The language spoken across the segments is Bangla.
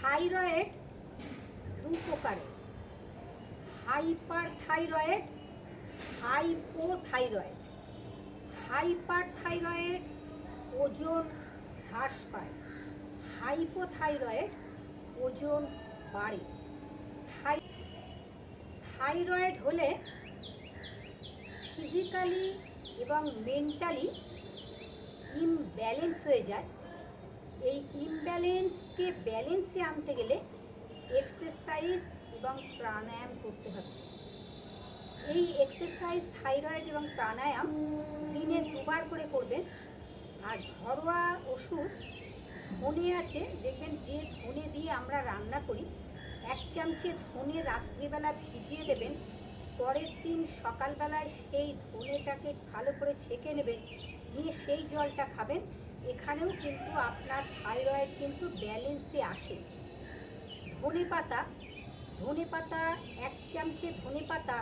থাইরয়েড দু প্রকারের, hyper thyroid, hypothyroid. Hyper thyroid ওজন হ্রাস পায়, হাইপোথাইরয়েড ওজন বাড়ে। থাইরয়েড হলে ফিজিক্যালি এবং মেন্টালি ইমব্যালেন্স হয়ে যায়। এই ইমব্যালেন্সকে ব্যালেন্সে আনতে গেলে এক্সারসাইজ এবং প্রাণায়াম করতে হবে। এই এক্সারসাইজ, থাইরয়েড এবং প্রাণায়াম দিনে দুবার করে করবেন। আর ঘরোয়া ওষুধ ধনে আছে, দেখবেন যে ধনে দিয়ে আমরা রান্না করি, 1 চামচে ধনে রাত্রিবেলা ভিজিয়ে দেবেন, পরের দিন সকালবেলায় সেই ধনেটাকে ভালো করে ছেঁকে নেবেন, নিয়ে সেই জলটা খাবেন। এখানেও কিন্তু আপনার থাইরয়েড কিন্তু ব্যালেন্সে আসে। ধনেপাতা 1 চামচে ধনেপাতা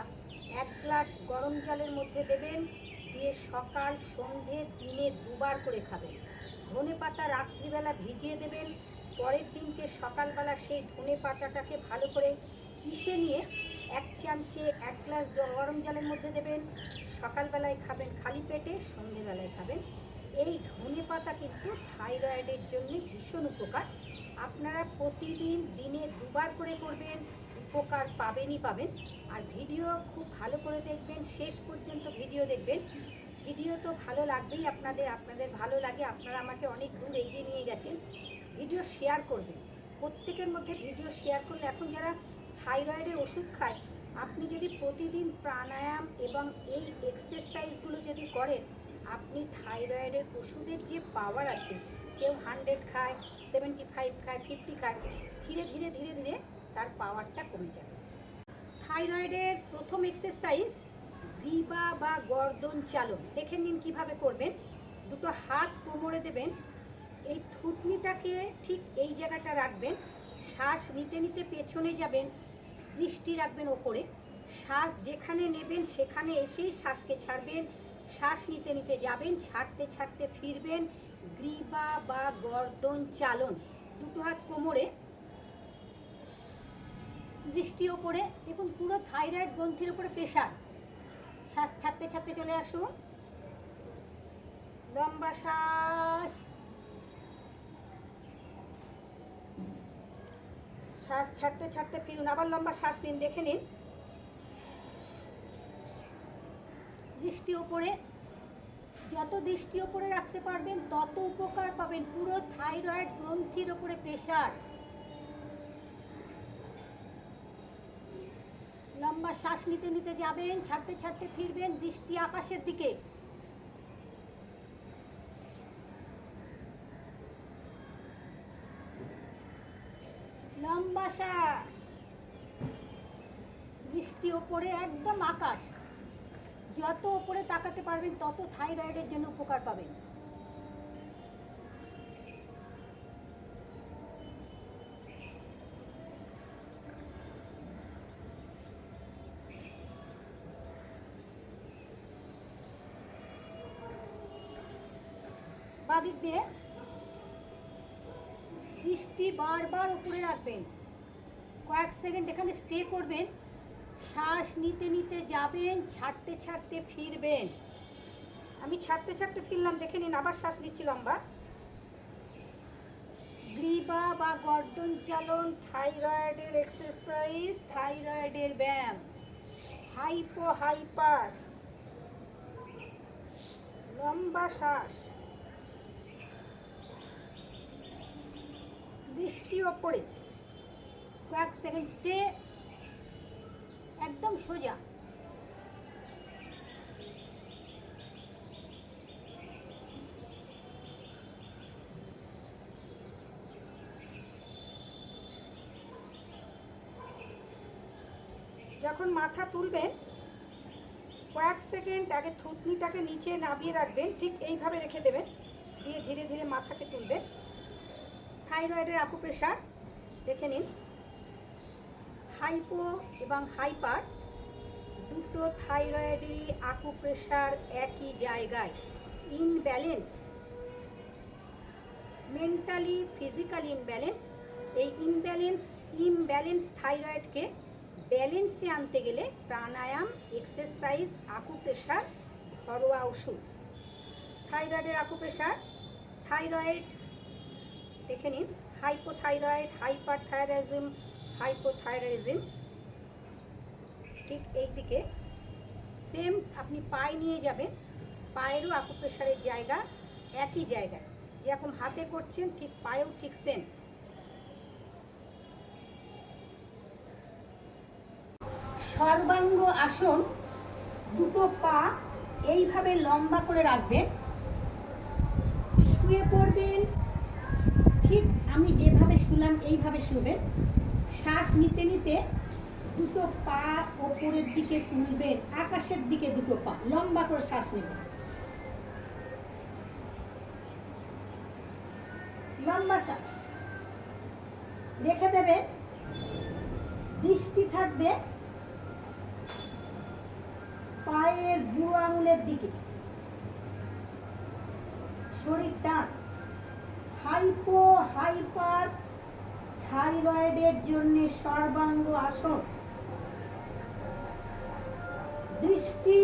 1 গ্লাস গরম জলের মধ্যে দেবেন, দিয়ে সকাল সন্ধে দিনে দুবার করে খাবেন। ধনেপাতা রাত্রিবেলা ভিজিয়ে দেবেন, পরের দিনকে সকালবেলা সেই ধনেপাতাটাকে ভালো করে পিষে নিয়ে 1 চামচে 1 গ্লাস গরম জলের মধ্যে দেবেন, সকালবেলায় খাবেন খালি পেটে, সন্ধেবেলায় খাবেন। এই ধনেপাতা কিন্তু থাইরয়েডের জন্য ভীষণ উপকার। আপনারা প্রতিদিন দিনে দুবার করে করবেন, উপকার পাবেনই পাবেন। আর ভিডিও খুব ভালো করে দেখবেন, শেষ পর্যন্ত ভিডিও দেখবেন। ভিডিও তো ভালো লাগবেই আপনাদের, আপনাদের ভালো লাগে, আপনারা আমাকে অনেক দূর এগিয়ে নিয়ে গেছেন। ভিডিও শেয়ার করবেন, প্রত্যেকের মধ্যে ভিডিও শেয়ার করলে, এখন যারা থাইরয়েডের ওষুধ খায়, আপনি যদি প্রতিদিন প্রাণায়াম এবং এই এক্সারসাইজগুলো যদি করেন, আপনি থাইরয়েডের ওষুধের যে পাওয়ার আছে, কেউ 100 খায়, 75 খায়, 50 খায়, ধীরে ধীরে ধীরে ধীরে তার পাওয়ারটা কমে যাবে। থাইরয়েডের প্রথম এক্সারসাইজ গ্রীবা বা গর্দন চালন। দেখে নিন কীভাবে করবেন। দুটো হাত কোমরে দেবেন, এই থুতনিটাকে ঠিক এই জায়গাটা রাখবেন, শ্বাস নিতে নিতে পেছনে যাবেন, দৃষ্টি রাখবেন ওপরে, শ্বাস যেখানে নেবেন সেখানে এসেই শ্বাসকে ছাড়বেন, শ্বাস নিতে নিতে যাবেন, ছাড়তে ছাড়তে ফিরবেন। গ্রীবা বা গর্দন চালন। দুটো হাত কোমরে, দৃষ্টি ওপরে, দেখুন পুরো থাইরয়েড গ্রন্থির উপরে প্রেশার। শ্বাস ছাড়তে ছাড়তে চলে আসুন, লম্বা শ্বাস, শ্বাস ছাড়তে ছাড়তে ফিরুন, আবার লম্বা শ্বাস নিন, দেখে নিন। দৃষ্টি ওপরে, যত দৃষ্টি ওপরে রাখতে পারবেন তত উপকার পাবেন। পুরো থাইরয়েড গ্রন্থির ওপরে প্রেশার। লম্বা শ্বাস নিতে নিতে যাবেন, ছাড়তে ছাড়তে ফিরবেন, দৃষ্টি আকাশের দিকে। লম্বা শ্বাস, দৃষ্টি ওপরে, একদম আকাশ। যত ওপরে তাকাতে পারবেন তত থাইরয়েডের জন্য উপকার পাবেন। বাদিক দিয়ে দৃষ্টি বারবার উপরে রাখবেন, কয়েক সেকেন্ড এখানে স্টে করবেন, শ্বাস নিতে নিতে যাবেন, ছাড়তে ছাড়তে ফিরবেন। আমি ছাড়তে ছাড়তে ফিরলাম, দেখে নিন, আবার শ্বাস নিচ্ছি লম্বা। গ্রীবা বা গর্দন চালন থাইরয়েডের এক্সারসাইজ, থাইরয়েডের ব্যায়াম। হাইপো হাইপার, লম্বা শ্বাস, দৃষ্টি ওপরে, কয়েক সেকেন্ড স্টে, একদম সোজা। যখন মাথা তুলবেন, কয়েক সেকেন্ড আগে থুতনিটাকে নিচে নামিয়ে রাখবেন, ঠিক এইভাবে রেখে দেবেন, দিয়ে ধীরে ধীরে মাথাকে তুলবেন। থাইরয়েডের আকুপ্রেশার দেখে নিন। হাইপো এবং হাইপার দুটো থাইরয়েডেরই আকুপ্রেশার একই জায়গায়। ইনব্যালেন্স, মেন্টালি ফিজিক্যালি ইনব্যালেন্স, এই ইমব্যালেন্স থাইরয়েডকে ব্যালেন্সে আনতে গেলে প্রাণায়াম, এক্সারসাইজ, আকুপ্রেশার, ঘরোয়া ওষুধ। থাইরয়েডের আকুপ্রেশার, থাইরয়েড দেখে নিন, হাইপোথাইরয়েড, হাইপোথাইরয়েডিজম, ঠিক এই দিকে সেম আপনি পায়ে নিয়ে যাবেন, পায়েরও আকুপ্রেশারের জায়গা একই জায়গায়, যেরকম হাতে করছেন ঠিক পায়েও ঠিক সেম। সর্বাঙ্গ আসন, দুটো পা এইভাবে লম্বা করে রাখবেন, শুয়ে পড়বেন, ঠিক আমি যেভাবে শুলাম এইভাবে শুবেন। শ্বাস নিতে নিতে দুটো পা ওপরের দিকে তুলবেন, আকাশের দিকে দুটো পা লম্বা করে শ্বাস নেবেন, লম্বা শ্বাস রেখে দেবেন। দৃষ্টি থাকবে পায়ের বুড়ো আঙুলের দিকে, শরীর টান। হাইপার থাইরয়েডের জন্য সর্বাঙ্গ আসন, দৃষ্টি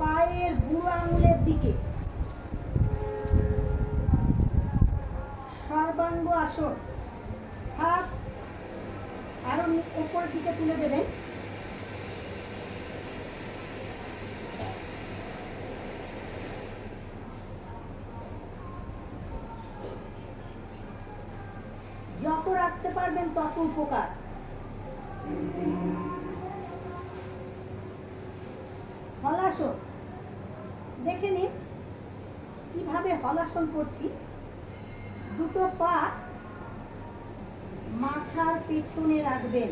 পায়ের বুড়ো আঙুলের দিকে, সর্বাঙ্গ আসন। হাত আরো উপরের দিকে তুলে দেবেন, যত রাখতে পারবেন তত উপকার। হলাসন দেখে নিন কিভাবে হলাসন করছি। দুটো পা মাথার পেছনে রাখবেন,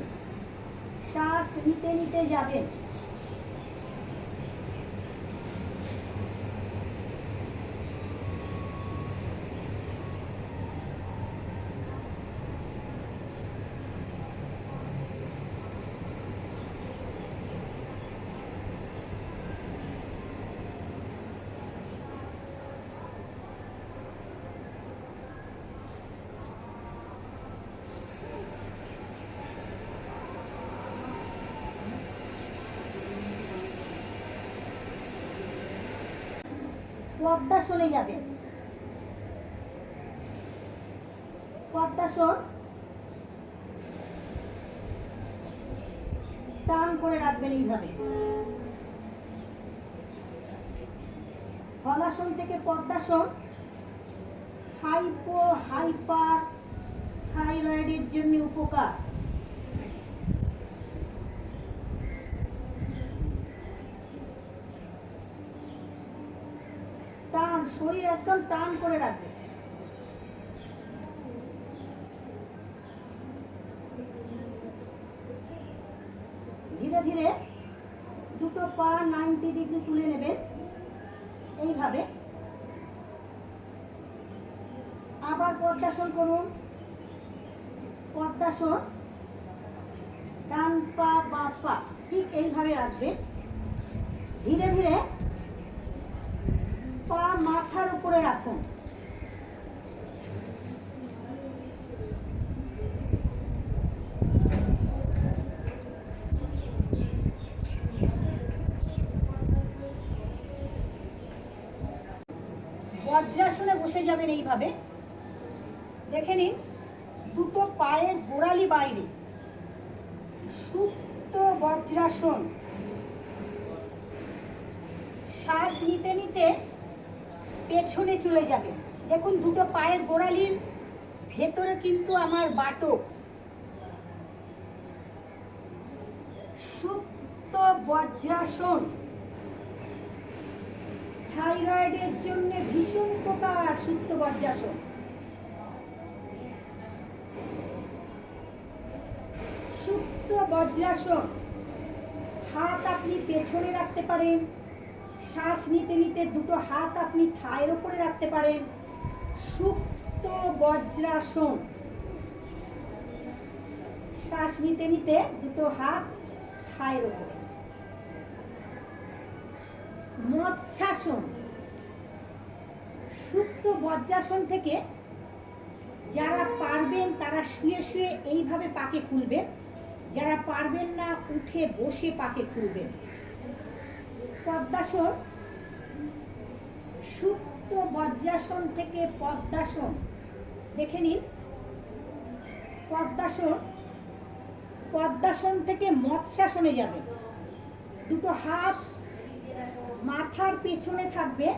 শ্বাস নিতে নিতে যাবেন। পদ্মাসনে যাবেন, পদ্মাসন টান করে রাখবেন এইভাবে। হলাসন থেকে পদ্মাসন হাইপার থাইরয়েডের জন্য উপকার। টান, শরীর একদম টান করে রাখবে। ধীরে ধীরে দুটো পা 90 ডিগ্রি তুলে নেবেন এইভাবে। আবার পদ্মাসন করুন, পদ্মাসন, ডান পা বাঁ পা ঠিক এইভাবে রাখবেন। ধীরে ধীরে পা মাথার উপরে রাখুন, বজ্রাসনে বসে যাবেন এইভাবে। দেখে নিন দুটো পায়ের গোড়ালি বাইরে, সুপ্ত বজ্রাসন। শ্বাস নিতে নিতে পেছনে চলে যাবেন। দেখুন দুটো পায়ের গোড়ালির ভেতরে কিন্তু আমার বাটক। সুপ্ত বজ্রাসন থাইরয়েডের জন্য ভীষণ উপকার। সুপ্ত বজ্রাসন, সুপ্ত বজ্রাসন। হাত আপনি পেছনে রাখতে পারেন, শ্বাস নিতে নিতে দুটো হাত আপনি থায়ের উপরে রাখতে পারেন। সুপ্ত বজ্রাসন, শ্বাস নিতে নিতে দুটো হাত থায়ের উপরে। মৎস্যাসন, সুপ্ত বজ্রাসন থেকে যারা পারবেন তারা শুয়ে শুয়ে এইভাবে পাকে খুলবেন, যারা পারবেন না উঠে বসে পাকে খুলবেন। পদ্মাসন, সুপ্ত বজ্রাসন থেকে পদ্মাসন দেখে নিন। পদ্মাসন, পদ্মাসন থেকে মৎস্যাসনে যাবে। দুটো হাত মাথার পেছনে থাকবে,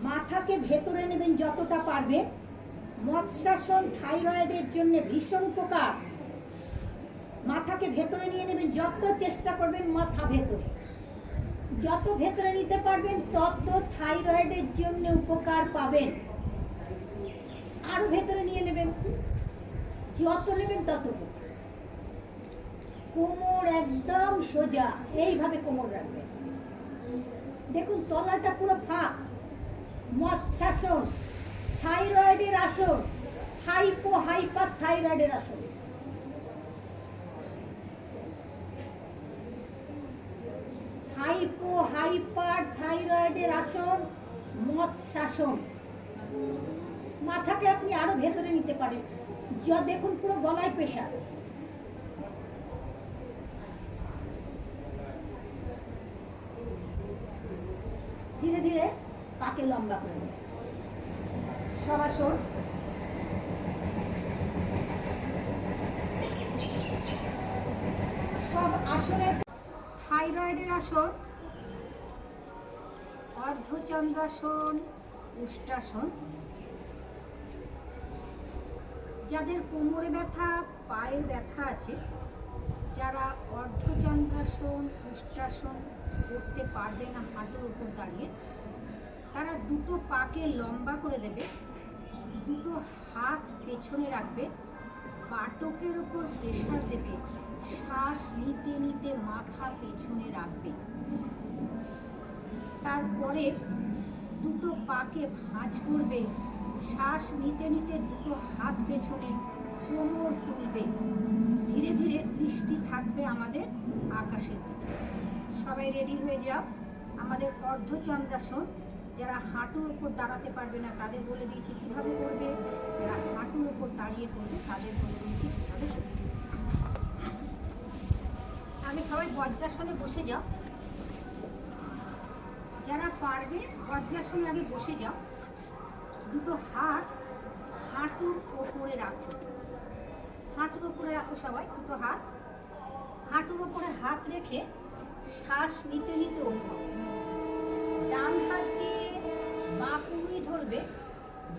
মাথাকে ভেতরে নেবেন যতটা পারবে। মৎস্যাসন থাইরয়েডের জন্য ভীষণ উপকার। মাথাকে ভেতরে নিয়ে নেবেন, যত চেষ্টা করবেন মাথা ভেতরে, যত ভেতরে নিতে পারবেন তত থাইরয়েডের জন্য উপকার পাবেন। আরো ভেতরে নিয়ে নেবেন, যত নেবেন তত। কোমর একদম সোজা, এইভাবে কোমর রাখবেন। দেখুন তলাটা পুরো ফাঁক। মৎস্যাসন থাইরয়েডের আসন, হাইপো হাইপার থাইরয়েডের আসন। হাইপো হাইপার থাইরয়েডের আসন মৎস্যাসন। মাথাকে আপনি আরো ভেতরে নিতে পারেন, যা দেখুন পুরো গলায় প্রেশার। ধীরে ধীরে পাকে লম্বা করে নেবেন। শবাসন, সব আসনে থাইরয়েডের আসন অর্ধচন্দ্রাসন, উষ্ট্রাসন। যাদের কোমরে ব্যথা, পায়ে ব্যথা আছে, যারা অর্ধচন্দ্রাসন, উষ্ট্রাসন করতে পারবে না হাঁটুর উপর দাঁড়িয়ে, তারা দুটো পাকে লম্বা করে দেবে, দুটো হাত পেছনে রাখবে, বাটকের উপর প্রেসার দেবে, শ্বাস নিতে নিতে মাথা পেছনে রাখবে। তারপরে দুটো পাকে ভাঁজ করবে, শ্বাস নিতে নিতে দুটো হাত পেছনে, কোমর তুলবে। ধীরে ধীরে দৃষ্টি থাকবে আমাদের আকাশের দিকে। সবাই রেডি হয়ে যাও। আমাদের অর্ধচন্দ্রাসন, যারা হাঁটুর উপর দাঁড়াতে পারবে না তাদের বলে দিয়েছি কীভাবে করবে, যারা হাঁটুর উপর দাঁড়িয়ে করবে তাদের বলে দিয়েছি কীভাবে করবে। আগে সবাই বজ্রাসনে বসে যাও। যারা পারবে বজ্রাসনে আগে বসে যাও। দুটো হাত হাঁটুর ওপরে রাখো, হাঁটুর ওপরে রাখো সবাই। দুটো হাত হাঁটুর ওপরে হাত রেখে শ্বাস নিতে নিতে ওঠো। ডান হাত দিয়ে বাঁ কনুই ধরবে,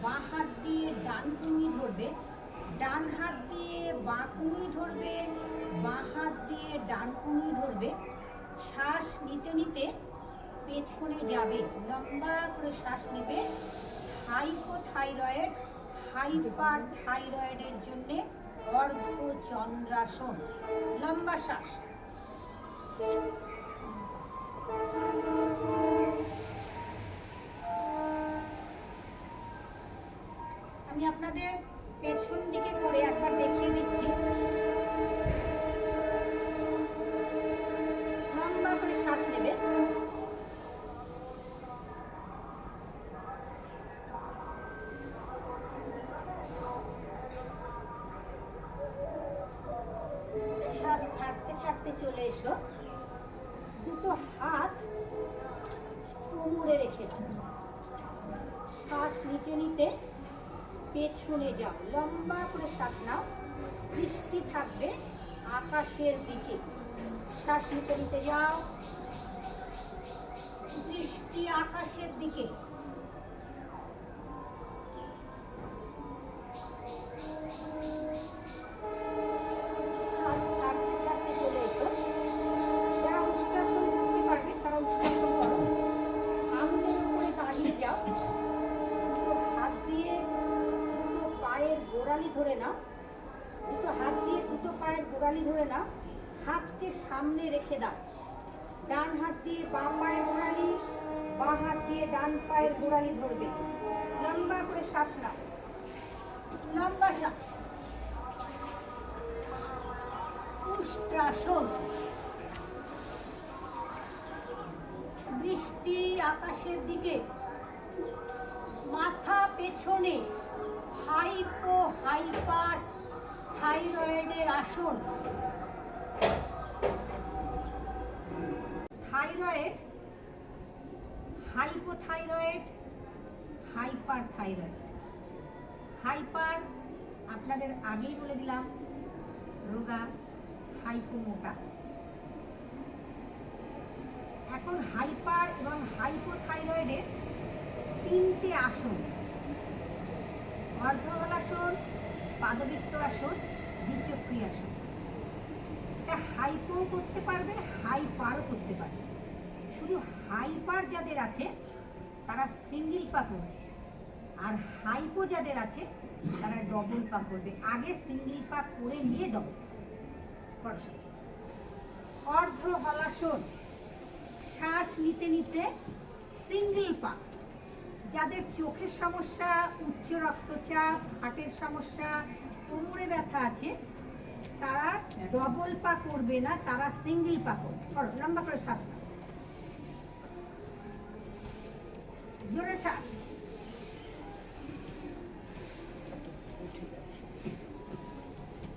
বাঁ হাত দিয়ে ডান কনুই ধরবে, ডান হাত দিয়ে বাঁ কনুই ধরবে, বাঁ হাত দিয়ে ডান কনুই ধরবে। শ্বাস নিতে নিতে পেছনে যাবে, লম্বা করে শ্বাস নেবে। হাইপোথাইরয়েড, হাইপার থাইরয়েডের জন্যে অর্ধচন্দ্রাসন। লম্বা শ্বাস। আমি আপনাদের পেছন দিকে করে একবার দেখিয়ে দিচ্ছি। লম্বা করে শ্বাস নেবে। শ্বাস ছাড়তে ছাড়তে চলে এসো। দুটো হাত কোমরে রেখে দাও। শ্বাস নিতে নিতে পেছনে যাও, লম্বা করে শ্বাস নাও। দৃষ্টি থাকবে আকাশের দিকে। শ্বাস নিতে নিতে যাও, দৃষ্টি আকাশের দিকে। শ্বাস ছাড়তে ছাড়তে চলে এসো। যারা উষ্ট্রাসন করতে পারবে তারা উষ্ট্রাসন করো। আঙুলের উপরে দাঁড়িয়ে যাও। দুটো হাত দিয়ে দুটো পায়ের গোড়ালি ধরে নাও। দুটো হাত দিয়ে দুটো পায়ের গোড়ালি ধরে নাও। হাতকে সামনে রেখে দাও। ডান হাত দিয়ে বাঁ পায়ের গোড়ালি, বাঁ হাত দিয়ে ডান পায়ের গোড়ালি ধরবে। লম্বা করে শ্বাস নাও, লম্বা শ্বাস। উষ্ট্রাসন। দৃষ্টি আকাশের দিকে, মাথা পেছনে, হাইপো হাইপার থাইরয়েডের আসন। Thyroid, hypothyroid, hyper thyroid. Hyper আপনাদের আগেই বলে দিলাম রোগা, হাইপো মোটা। এখন হাইপার এবং হাইপোথাইরয়েডের তিনটে আসন: অর্ধহলাসন, পাদবৃত্ত আসন, দ্বিচক্রী আসন। এটা হাইপো করতে পারবে, হাইপারও করতে পারবে। শুধু হাইপার যাদের আছে তারা সিঙ্গেল পা করবে, আর হাইপো যাদের আছে তারা ডবল পা করবে। আগে সিঙ্গেল পা করে নিয়ে ডবল। অর্ধহলাসন, শ্বাস নিতে নিতে সিঙ্গেল পা। যাদের চোখের সমস্যা, উচ্চ রক্তচাপ, হার্টের সমস্যা, কোমরে ব্যথা আছে তারা ডবল পা করবে না, তারা সিঙ্গেল পা করবে। করো, লম্বা করে শ্বাস নাও, জোরে শ্বাস।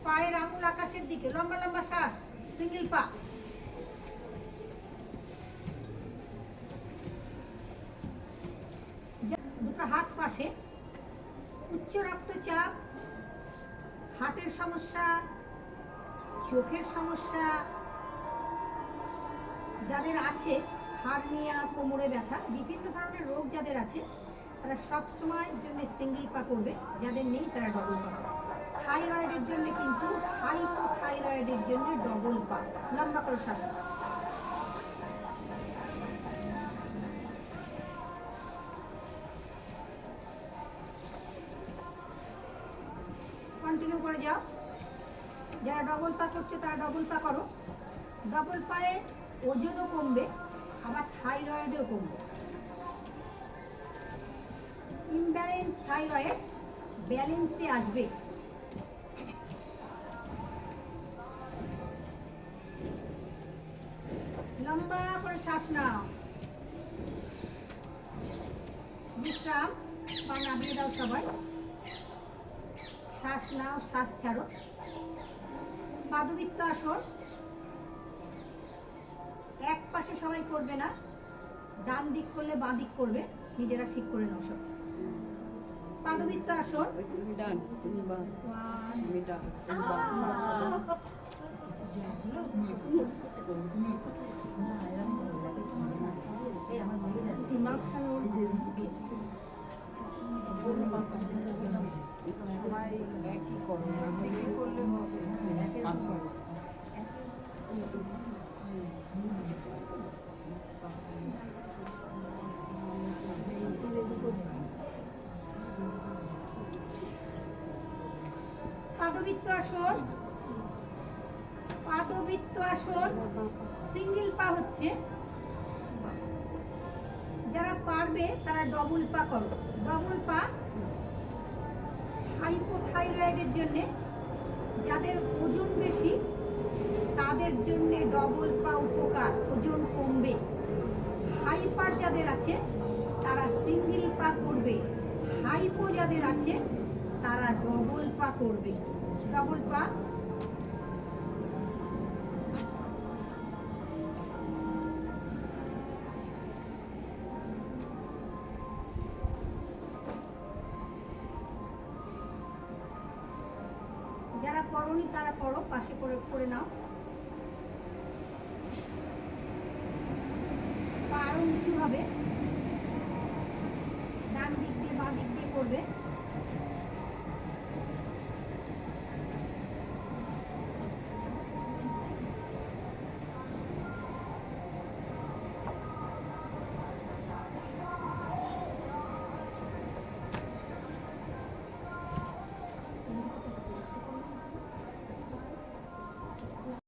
পায়ের আঙুল আকাশের দিকে, লম্বা লম্বা শ্বাস, সিঙ্গেল পা। দুটো হাত পাশে। উচ্চ রক্তচাপ, হার্টের সমস্যা, চোখের সমস্যা যাদের আছে, হার্নিয়া, কোমরে ব্যথা, বিভিন্ন ধরনের রোগ যাদের আছে তারা সব সময়ের জন্য সিঙ্গেল পা করবে, যাদের নেই তারা ডবল পা করবে। থাইরয়েডের জন্য কিন্তু, হাইপোথাইরয়েডের জন্য ডবল পা। লম্বা করে শ্বাস নাও। কন্টিনিউ করে যাও। যারা ডবল পা করছো তারা ডবল পা করো। ডবল পায়ে ওজনও কমবে, আবার থাইরয়েডও কমবে। ইমব্যালেন্স থাইরয়েড ব্যালেন্সে আসবে। লম্বা করে শ্বাস নাও, বিশ্রাম। পা নামিয়ে দাও সবাই। শ্বাস নাও, শ্বাস ছাড়ো। পাদবৃত্ত আসন এক পাশে সবাই করবে না, ডান দিক করলে বাঁ দিক করবে, নিজেরা ঠিক করে নাও সব। পাদবৃত্ত আসন। একই করো, করলে হবে। পাদবৃত্ত আসন। পাদবৃত্ত আসন সিঙ্গেল পা হচ্ছে, যারা পারবে তারা ডবল পা করো। ডবল পা হাইপোথাইরয়েডের জন্য, যাদের ওজন বেশি তাদের জন্য ডবল পা উপকার, ওজন কমবে। হাইপার যাদের আছে তারা সিঙ্গেল পা করবে, হাইপো যাদের আছে তারা ডবল পা করবে। ডবল পা। যারা করনি তারা করো, পাশে করে নাও। পা আরো উঁচু হবে, ডান দিক দিয়ে বাঁ দিক দিয়ে করবে।